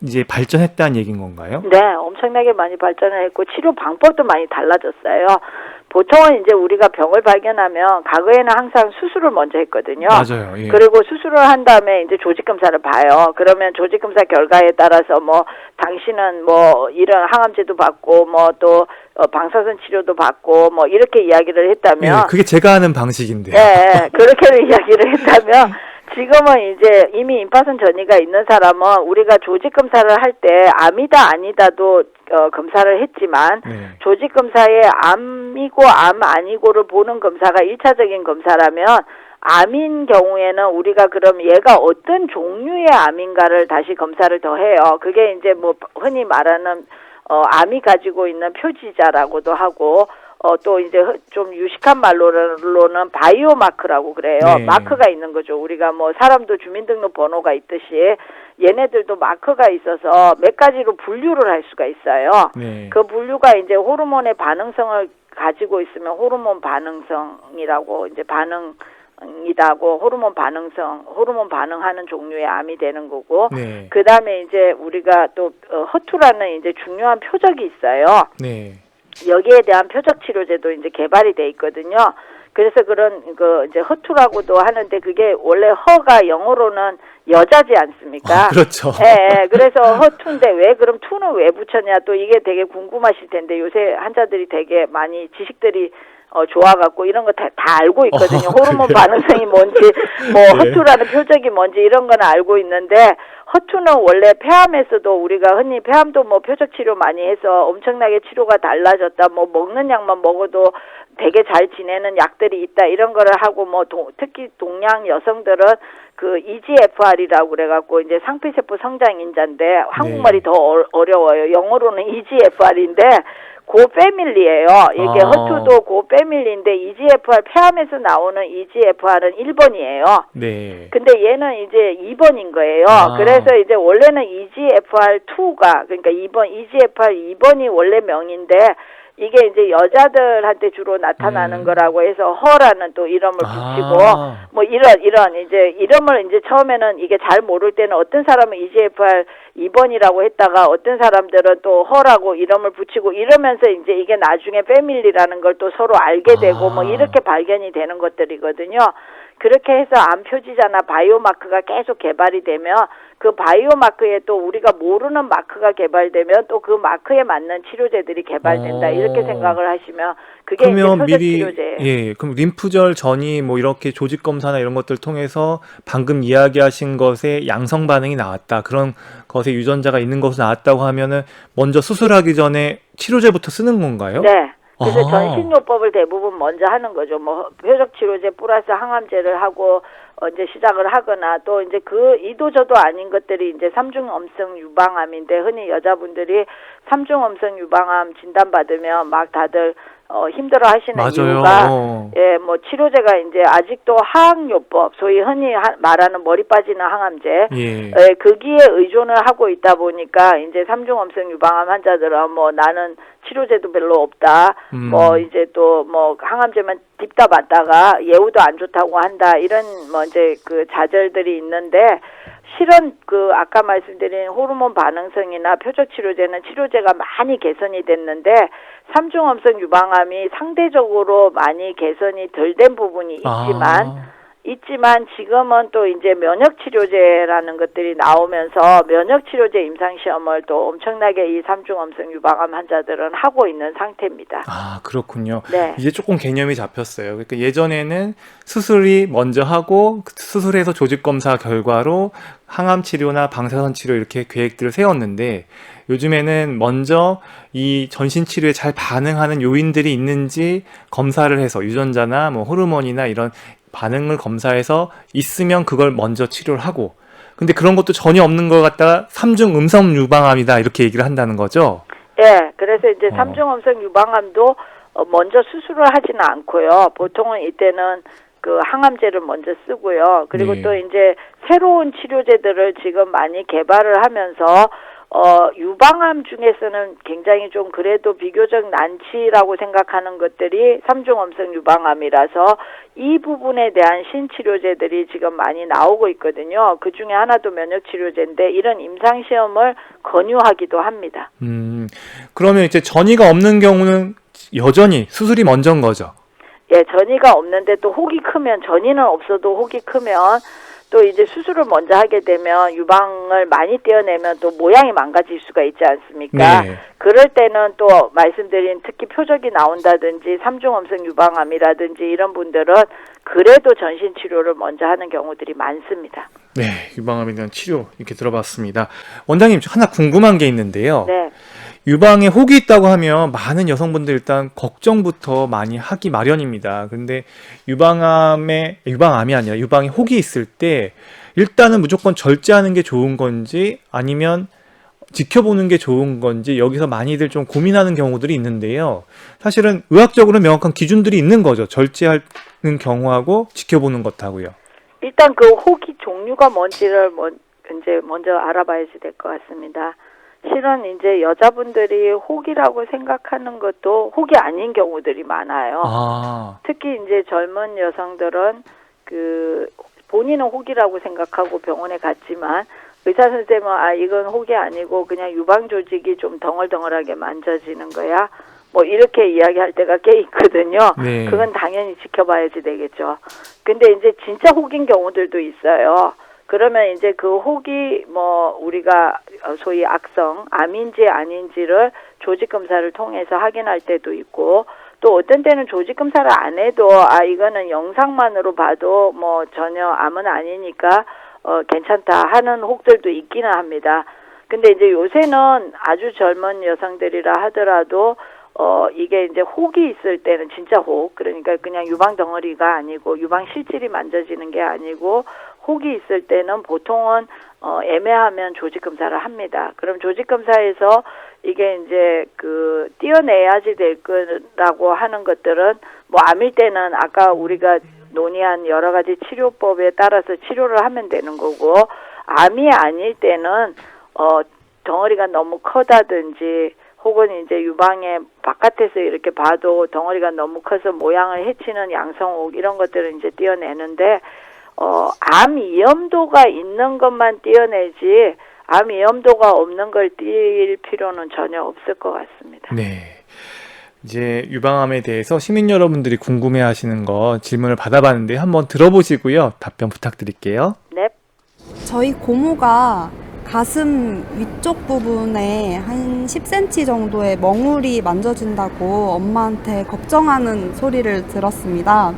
이제 발전했다는 얘기인 건가요? 네, 엄청나게 많이 발전을 했고 치료 방법도 많이 달라졌어요. 보통은 이제 우리가 병을 발견하면 과거에는 항상 수술을 먼저 했거든요. 맞아요. 예. 그리고 수술을 한 다음에 이제 조직 검사를 봐요. 그러면 조직 검사 결과에 따라서 뭐 당신은 뭐 이런 항암제도 받고 뭐 또 방사선 치료도 받고 뭐 이렇게 이야기를 했다면, 예, 그게 제가 하는 방식인데요. 네, 그렇게 이야기를 했다면 지금은 이제 이미 임파선 전이가 있는 사람은 우리가 조직 검사를 할 때 암이다 아니다도 검사를 했지만 조직 검사에 암이고 암 아니고를 보는 검사가 1차적인 검사라면 암인 경우에는 우리가 그럼 얘가 어떤 종류의 암인가를 다시 검사를 더 해요. 그게 이제 뭐 흔히 말하는 암이 가지고 있는 표지자라고도 하고 또 이제 좀 유식한 말로는 바이오 마크라고 그래요. 네. 마크가 있는 거죠. 우리가 뭐 사람도 주민등록 번호가 있듯이 얘네들도 마크가 있어서 몇 가지로 분류를 할 수가 있어요. 네. 그 분류가 이제 호르몬의 반응성을 가지고 있으면 호르몬 반응성이라고 이제 반응이다고 호르몬 반응하는 종류의 암이 되는 거고, 네. 그 다음에 이제 우리가 또 허투라는 이제 중요한 표적이 있어요. 네. 여기에 대한 표적 치료제도 이제 개발이 돼 있거든요. 그래서 그런 이제 허투라고도 하는데 그게 원래 허가 영어로는 여자지 않습니까? 그렇죠. 예, 그래서 허투인데 왜 그럼 투는 왜 붙였냐, 또 이게 되게 궁금하실 텐데 요새 환자들이 되게 많이 지식들이 좋아갖고 이런 거 다 알고 있거든요. 호르몬 반응성이 뭔지, 뭐 네. 허투라는 표적이 뭔지 이런 건 알고 있는데, 허투는 원래 폐암에서도 우리가 흔히 폐암도 뭐 표적 치료 많이 해서 엄청나게 치료가 달라졌다, 뭐 먹는 약만 먹어도 되게 잘 지내는 약들이 있다, 이런 거를 하고 뭐 특히 동양 여성들은 그 EGFR이라고 그래갖고 이제 상피세포 성장인자인데 한국말이 더 어려워요. 영어로는 EGFR인데 고 패밀리예요. 이게 허투도 고 패밀리인데 EGFR 폐암에서 나오는 EGFR은 1번이에요. 네. 근데 얘는 이제 2번인 거예요. 그래서 이제 원래는 EGFR2가 그러니까 EGFR 2번이 원래 명인데 이게 이제 여자들한테 주로 나타나는 거라고 해서 허라는 또 이름을 붙이고 뭐 이런 이제 이름을 이제 처음에는 이게 잘 모를 때는 어떤 사람은 EGFR 2번이라고 했다가 어떤 사람들은 또 허라고 이름을 붙이고 이러면서 이제 이게 나중에 패밀리라는 걸 또 서로 알게 되고 뭐 이렇게 발견이 되는 것들이거든요. 그렇게 해서 암 표지자나 바이오 마크가 계속 개발이 되면 그 바이오 마크에 또 우리가 모르는 마크가 개발되면 또 그 마크에 맞는 치료제들이 개발된다, 이렇게 생각을 하시면 그게 이제 표적 치료제. 예, 그럼 림프절 전이 뭐 이렇게 조직 검사나 이런 것들 통해서 방금 이야기하신 것에 양성 반응이 나왔다, 그런 것에 유전자가 있는 것으로 나왔다고 하면은 먼저 수술하기 전에 치료제부터 쓰는 건가요? 네. 그래서 전신요법을 대부분 먼저 하는 거죠. 뭐 표적 치료제 플러스 항암제를 하고 이제 시작을 하거나, 또 이제 그 이도저도 아닌 것들이 이제 삼중엄성 유방암인데 흔히 여자분들이 삼중엄성 유방암 진단받으면 막 다들 힘들어 하시는 맞아요. 이유가 예, 뭐 치료제가 이제 아직도 화학요법, 소위 흔히 말하는 머리 빠지는 항암제, 예. 거기에 의존을 하고 있다 보니까 이제 삼중엄성 유방암 환자들은 뭐 나는 치료제도 별로 없다, 뭐 이제 또 뭐 항암제만 딥다 맞다가 예후도 안 좋다고 한다, 이런 뭐 이제 그 좌절들이 있는데, 실은 그 아까 말씀드린 호르몬 반응성이나 표적 치료제는 치료제가 많이 개선이 됐는데 삼중엄성 유방암이 상대적으로 많이 개선이 덜 된 부분이 있지만 있지만 지금은 또 이제 면역치료제라는 것들이 나오면서 면역치료제 임상시험을 또 엄청나게 이 삼중엄성 유방암 환자들은 하고 있는 상태입니다. 아, 그렇군요. 네. 이제 조금 개념이 잡혔어요. 그러니까 예전에는 수술이 먼저 하고 수술해서 조직검사 결과로 항암 치료나 방사선 치료 이렇게 계획들을 세웠는데 요즘에는 먼저 이 전신 치료에 잘 반응하는 요인들이 있는지 검사를 해서 유전자나 뭐 호르몬이나 이런 반응을 검사해서 있으면 그걸 먼저 치료를 하고 근데 그런 것도 전혀 없는 것 같다가 삼중 음성 유방암이다 이렇게 얘기를 한다는 거죠. 예, 그래서 이제 삼중엄성 유방암도 먼저 수술을 하지는 않고요. 보통은 이때는 그 항암제를 먼저 쓰고요. 그리고 네. 또 이제 새로운 치료제들을 지금 많이 개발을 하면서 유방암 중에서는 굉장히 좀 그래도 비교적 난치라고 생각하는 것들이 삼중엄성 유방암이라서 이 부분에 대한 신치료제들이 지금 많이 나오고 있거든요. 그 중에 하나도 면역치료제인데 이런 임상시험을 권유하기도 합니다. 그러면 이제 전이가 없는 경우는 여전히 수술이 먼저인 거죠? 예, 전이가 없는데 또 혹이 크면 전이는 없어도 혹이 크면 또 이제 수술을 먼저 하게 되면 유방을 많이 떼어내면 또 모양이 망가질 수가 있지 않습니까? 네. 그럴 때는 또 말씀드린 특히 표적이 나온다든지 삼중엄성 유방암이라든지 이런 분들은 그래도 전신 치료를 먼저 하는 경우들이 많습니다. 네, 유방암에 대한 치료 이렇게 들어봤습니다. 원장님 하나 궁금한 게 있는데요. 네. 유방에 혹이 있다고 하면 많은 여성분들 일단 걱정부터 많이 하기 마련입니다. 근데 유방암이 아니라 유방에 혹이 있을 때 일단은 무조건 절제하는 게 좋은 건지 아니면 지켜보는 게 좋은 건지 여기서 많이들 좀 고민하는 경우들이 있는데요. 사실은 의학적으로 명확한 기준들이 있는 거죠. 절제하는 경우하고 지켜보는 것하고요. 일단 그 혹이 종류가 뭔지를 이제 먼저 알아봐야지 될 것 같습니다. 실은 이제 여자분들이 혹이라고 생각하는 것도 혹이 아닌 경우들이 많아요. 아, 특히 이제 젊은 여성들은 그 본인은 혹이라고 생각하고 병원에 갔지만 의사 선생님은 이건 혹이 아니고 그냥 유방 조직이 좀 덩얼덩얼하게 만져지는 거야. 뭐 이렇게 이야기할 때가 꽤 있거든요. 네. 그건 당연히 지켜봐야지 되겠죠. 근데 이제 진짜 혹인 경우들도 있어요. 그러면 이제 그 혹이 뭐 우리가 소위 악성, 암인지 아닌지를 조직 검사를 통해서 확인할 때도 있고 또 어떤 때는 조직 검사를 안 해도 이거는 영상만으로 봐도 뭐 전혀 암은 아니니까 괜찮다 하는 혹들도 있기는 합니다. 근데 이제 요새는 아주 젊은 여성들이라 하더라도 이게 이제 혹이 있을 때는 진짜 혹, 그러니까 그냥 유방 덩어리가 아니고 유방 실질이 만져지는 게 아니고 혹이 있을 때는 보통은 애매하면 조직 검사를 합니다. 그럼 조직 검사에서 이게 이제 그 떼어내야지 될 거라고 하는 것들은 뭐 암일 때는 아까 우리가 논의한 여러 가지 치료법에 따라서 치료를 하면 되는 거고 암이 아닐 때는 덩어리가 너무 커다든지 혹은 이제 유방의 바깥에서 이렇게 봐도 덩어리가 너무 커서 모양을 해치는 양성혹 이런 것들은 이제 떼어내는데 암 위험도가 있는 것만 떼어내지 암 위험도가 없는 걸 떼일 필요는 전혀 없을 것 같습니다. 네. 이제 유방암에 대해서 시민 여러분들이 궁금해하시는 거 질문을 받아봤는데 한번 들어보시고요. 답변 부탁드릴게요. 네. 저희 고모가 가슴 위쪽 부분에 한 10cm 정도의 멍울이 만져진다고 엄마한테 걱정하는 소리를 들었습니다.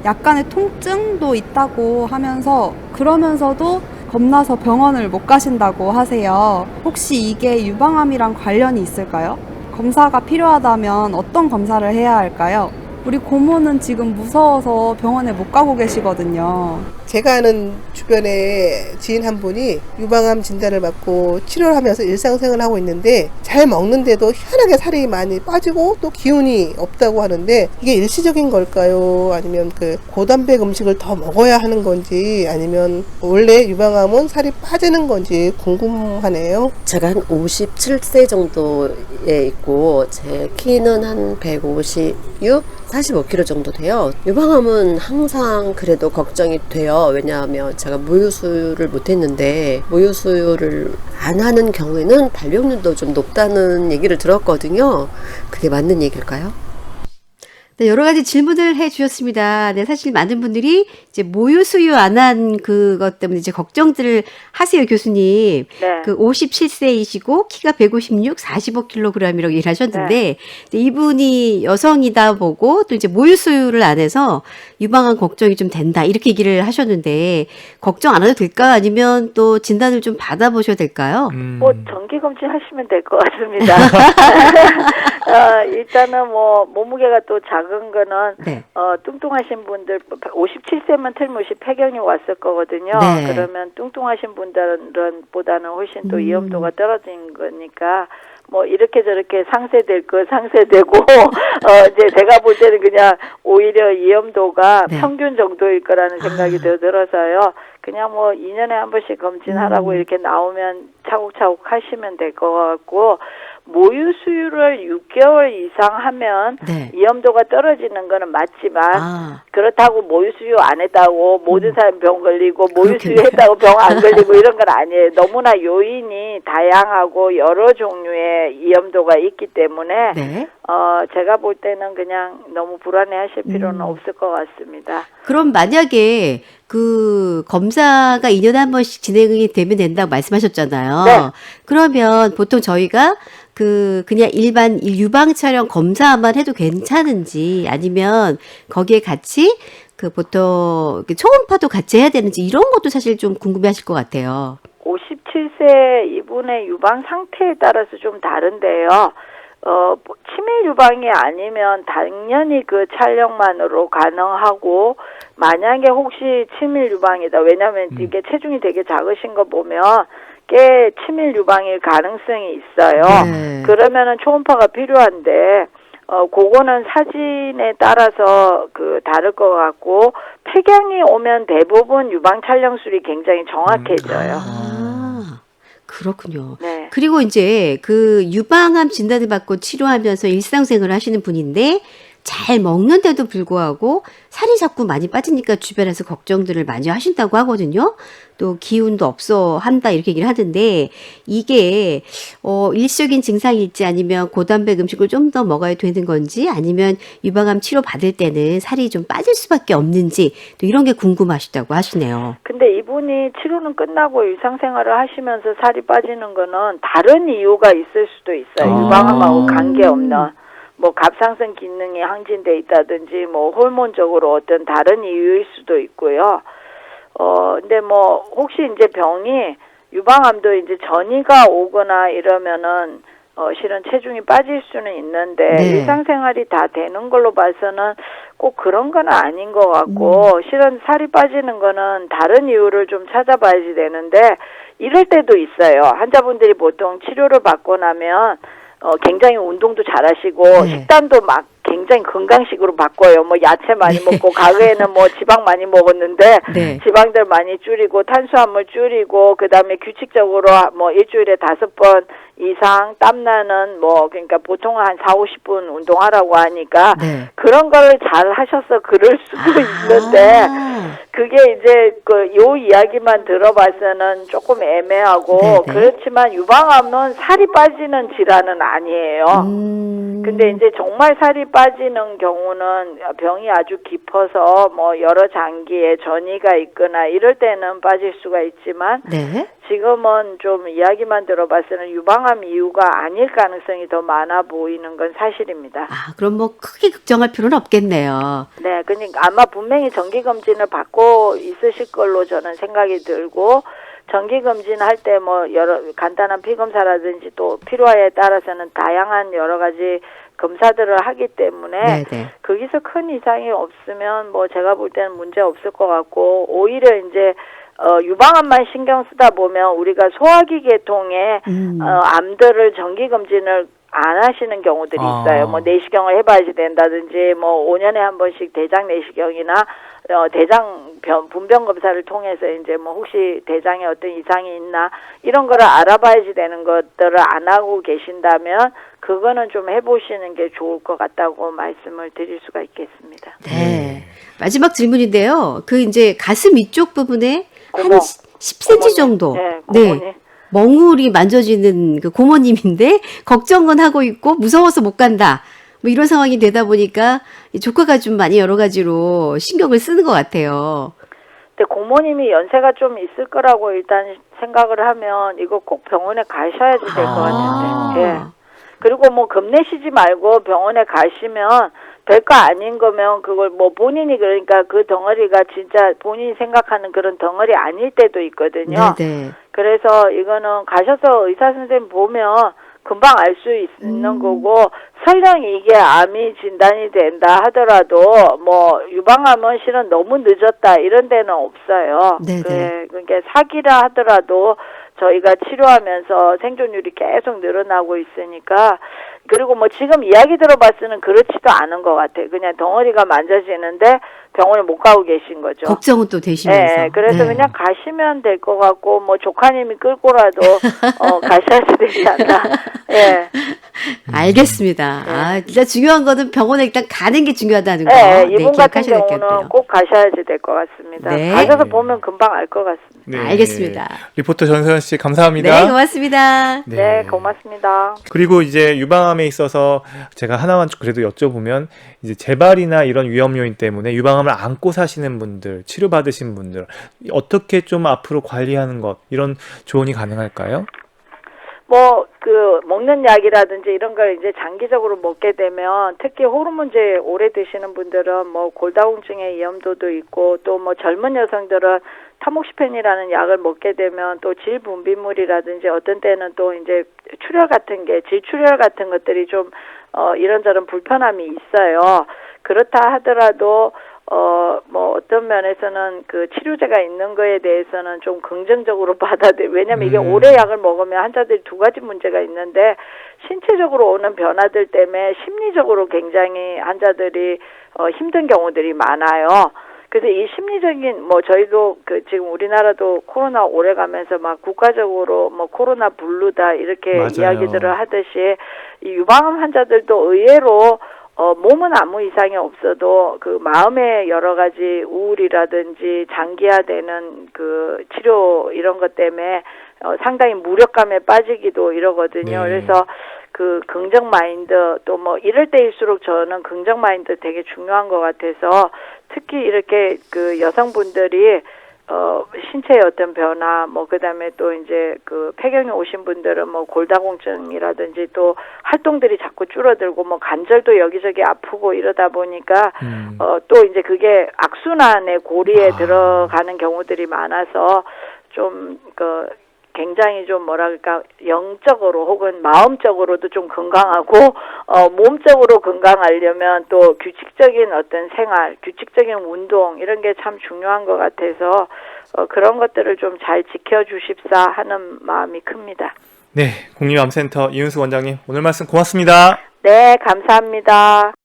약간의 통증도 있다고 하면서 그러면서도 겁나서 병원을 못 가신다고 하세요. 혹시 이게 유방암이랑 관련이 있을까요? 검사가 필요하다면 어떤 검사를 해야 할까요? 우리 고모는 지금 무서워서 병원에 못 가고 계시거든요. 제가 아는 주변에 지인 한 분이 유방암 진단을 받고 치료를 하면서 일상생활을 하고 있는데 잘 먹는데도 희한하게 살이 많이 빠지고 또 기운이 없다고 하는데 이게 일시적인 걸까요? 아니면 그 고단백 음식을 더 먹어야 하는 건지 아니면 원래 유방암은 살이 빠지는 건지 궁금하네요. 제가 한 57세 정도에 있고 제 키는 한 156, 45kg 정도 돼요. 유방암은 항상 그래도 걱정이 돼요. 왜냐하면 제가 모유수유를 못했는데 모유수유를 안 하는 경우에는 발병률도 좀 높다는 얘기를 들었거든요. 그게 맞는 얘기일까요? 네, 여러 가지 질문을 해 주셨습니다. 네, 사실 많은 분들이 이제 모유 수유 안 한 그것 때문에 이제 걱정들을 하세요, 교수님. 네. 그 57세이시고 키가 156, 45kg이라고 얘기를 하셨는데 이제 이분이 여성이다 보고 또 이제 모유 수유를 안 해서 유방암 걱정이 좀 된다 이렇게 얘기를 하셨는데 걱정 안 해도 될까요? 아니면 또 진단을 좀 받아보셔야 될까요? 뭐 정기 검진 하시면 될 것 같습니다. 일단은 뭐 몸무게가 또 작은 거는 네. 뚱뚱하신 분들 57세면 틀림없이 폐경이 왔을 거거든요. 네. 그러면 뚱뚱하신 분들은 보다는 훨씬 또 위험도가 떨어진 거니까 뭐 이렇게 저렇게 상쇄될 거 상쇄되고 이제 제가 볼 때는 그냥 오히려 위험도가 네. 평균 정도일 거라는 생각이 들어서요. 그냥 뭐 2년에 한 번씩 검진하라고 이렇게 나오면 차곡차곡 하시면 될 것 같고 모유 수유를 6개월 이상 하면 네. 위험도가 떨어지는 거는 맞지만 아, 그렇다고 모유 수유 안 했다고 모든 사람 병 걸리고 모유 수유 그렇겠네요. 했다고 병 안 걸리고 이런 건 아니에요. 너무나 요인이 다양하고 여러 종류의 위험도가 있기 때문에 네. 제가 볼 때는 그냥 너무 불안해하실 필요는 없을 것 같습니다. 그럼 만약에 그 검사가 2년에 한 번씩 진행이 되면 된다고 말씀하셨잖아요. 네. 그러면 보통 저희가 그냥 일반 유방 촬영 검사만 해도 괜찮은지 아니면 거기에 같이 그 보통 초음파도 같이 해야 되는지 이런 것도 사실 좀 궁금해하실 것 같아요. 57세 이분의 유방 상태에 따라서 좀 다른데요. 치매 유방이 아니면 당연히 그 촬영만으로 가능하고 만약에 혹시 치밀 유방이다. 왜냐하면 이게 체중이 되게 작으신 거 보면 꽤 치밀 유방일 가능성이 있어요. 네. 그러면은 초음파가 필요한데 그거는 사진에 따라서 다를 것 같고 폐경이 오면 대부분 유방 촬영술이 굉장히 정확해져요. 아, 그렇군요. 네. 그리고 이제 그 유방암 진단을 받고 치료하면서 일상생활을 하시는 분인데 잘 먹는데도 불구하고 살이 자꾸 많이 빠지니까 주변에서 걱정들을 많이 하신다고 하거든요. 또 기운도 없어 한다 이렇게 얘기를 하던데 이게 일시적인 증상일지 아니면 고단백 음식을 좀 더 먹어야 되는 건지 아니면 유방암 치료 받을 때는 살이 좀 빠질 수밖에 없는지 또 이런 게 궁금하시다고 하시네요. 근데 이분이 치료는 끝나고 일상생활을 하시면서 살이 빠지는 거는 다른 이유가 있을 수도 있어요. 유방암하고 관계없는. 뭐 갑상선 기능이 항진돼 있다든지 뭐 호르몬적으로 어떤 다른 이유일 수도 있고요. 근데 뭐 혹시 이제 병이 유방암도 이제 전이가 오거나 이러면은 실은 체중이 빠질 수는 있는데 네. 일상생활이 다 되는 걸로 봐서는 꼭 그런 건 아닌 것 같고 실은 살이 빠지는 거는 다른 이유를 좀 찾아봐야지 되는데 이럴 때도 있어요. 환자분들이 보통 치료를 받고 나면 굉장히 운동도 잘하시고 네. 식단도 막 굉장히 건강식으로 바꿔요. 뭐 야채 많이 먹고 과거에는 뭐 지방 많이 먹었는데 네. 지방들 많이 줄이고 탄수화물 줄이고 그다음에 규칙적으로 뭐 일주일에 5번 이상 땀나는 뭐 그러니까 보통 한 4-50분 운동하라고 하니까 네. 그런 걸 잘 하셔서 그럴 수도 있는데 그게 이제 요 이야기만 들어봐서는 조금 애매하고 네네. 그렇지만 유방암은 살이 빠지는 질환은 아니에요. 근데 이제 정말 살이 빠지는 경우는 병이 아주 깊어서 뭐 여러 장기에 전이가 있거나 이럴 때는 빠질 수가 있지만 네. 지금은 좀 이야기만 들어봐서는 유방암 이유가 아닐 가능성이 더 많아 보이는 건 사실입니다. 아, 그럼 뭐 크게 걱정할 필요는 없겠네요. 네, 그러니까 아마 분명히 정기검진을 받고 있으실 걸로 저는 생각이 들고 정기검진 할 때 뭐 여러 간단한 피검사라든지 또 필요에 따라서는 다양한 여러 가지 검사들을 하기 때문에 네네. 거기서 큰 이상이 없으면 뭐 제가 볼 때는 문제 없을 것 같고 오히려 이제 유방암만 신경 쓰다 보면 우리가 소화기 계통의 암들을 정기검진을 안 하시는 경우들이 있어요. 뭐 내시경을 해봐야지 된다든지 뭐 5년에 한 번씩 대장 내시경이나 대장 분변 검사를 통해서 이제 뭐 혹시 대장에 어떤 이상이 있나 이런 거를 알아봐야지 되는 것들을 안 하고 계신다면 그거는 좀 해보시는 게 좋을 것 같다고 말씀을 드릴 수가 있겠습니다. 네. 마지막 질문인데요. 그 이제 가슴 위쪽 부분에 한 고모. 10cm 정도. 네, 고모님. 멍울이 만져지는 그 고모님인데 걱정은 하고 있고 무서워서 못 간다. 뭐 이런 상황이 되다 보니까 이 조카가 좀 많이 여러 가지로 신경을 쓰는 것 같아요. 근데 고모님이 연세가 좀 있을 거라고 일단 생각을 하면 이거 꼭 병원에 가셔야지 될 것 같은데. 예. 그리고 뭐 겁내시지 말고 병원에 가시면 별거 아닌 거면 그걸 뭐 본인이 그러니까 그 덩어리가 진짜 본인이 생각하는 그런 덩어리 아닐 때도 있거든요. 네네. 그래서 이거는 가셔서 의사 선생님 보면 금방 알 수 있는 거고, 설령 이게 암이 진단이 된다 하더라도 뭐 유방암은 실은 너무 늦었다 이런 데는 없어요. 네네. 그러니까 사기라 하더라도 저희가 치료하면서 생존율이 계속 늘어나고 있으니까. 그리고 뭐 지금 이야기 들어봤으면 그렇지도 않은 것 같아요. 그냥 덩어리가 만져지는데 병원에 못 가고 계신 거죠. 걱정은 또 되시면서. 네, 그래서 네. 그냥 가시면 될 것 같고, 뭐 조카님이 끌고라도 가셔야지 되지 않나. 예. 알겠습니다. 아, 진짜 중요한 거는 병원에 일단 가는 게 중요하다는 거. 네, 네, 이분 같은 기억하셔야 경우는 되겠네요. 꼭 가셔야지 될 것 같습니다. 네. 가셔서 보면 금방 알 것 같습니다. 네. 알겠습니다. 리포터 전소연 씨 감사합니다. 네, 고맙습니다. 네, 고맙습니다. 그리고 이제 유방암에 있어서 제가 하나만 그래도 여쭤보면 이제 재발이나 이런 위험 요인 때문에 유방암을 안고 사시는 분들, 치료받으신 분들 어떻게 좀 앞으로 관리하는 것 이런 조언이 가능할까요? 뭐, 먹는 약이라든지 이런 걸 이제 장기적으로 먹게 되면 특히 호르몬제 오래 드시는 분들은 뭐 골다공증의 위험도도 있고 또 뭐 젊은 여성들은 타목시펜이라는 약을 먹게 되면 또 질분비물이라든지 어떤 때는 또 이제 출혈 같은 게 질출혈 같은 것들이 좀 이런저런 불편함이 있어요. 그렇다 하더라도 뭐 어떤 면에서는 그 치료제가 있는 거에 대해서는 좀 긍정적으로 왜냐면 이게 오래 약을 먹으면 환자들이 두 가지 문제가 있는데 신체적으로 오는 변화들 때문에 심리적으로 굉장히 환자들이 힘든 경우들이 많아요. 그래서 이 심리적인 뭐 저희도 지금 우리나라도 코로나 오래 가면서 막 국가적으로 뭐 코로나 블루다 이렇게 맞아요. 이야기들을 하듯이 이 유방암 환자들도 의외로 몸은 아무 이상이 없어도 그 마음의 여러 가지 우울이라든지 장기화되는 그 치료 이런 것 때문에 상당히 무력감에 빠지기도 이러거든요. 네. 그래서 그 긍정 마인드 또 뭐 이럴 때일수록 저는 긍정 마인드 되게 중요한 것 같아서 특히 이렇게 그 여성분들이 신체의 어떤 변화, 뭐, 그 다음에 또 이제 그 폐경이 오신 분들은 뭐 골다공증이라든지 또 활동들이 자꾸 줄어들고 뭐 관절도 여기저기 아프고 이러다 보니까, 또 이제 그게 악순환의 고리에 들어가는 경우들이 많아서 좀, 굉장히 좀 뭐랄까 영적으로 혹은 마음적으로도 좀 건강하고 몸적으로 건강하려면 또 규칙적인 어떤 생활, 규칙적인 운동 이런 게 참 중요한 것 같아서 그런 것들을 좀 잘 지켜주십사 하는 마음이 큽니다. 네, 국립암센터 이은수 원장님 오늘 말씀 고맙습니다. 네, 감사합니다.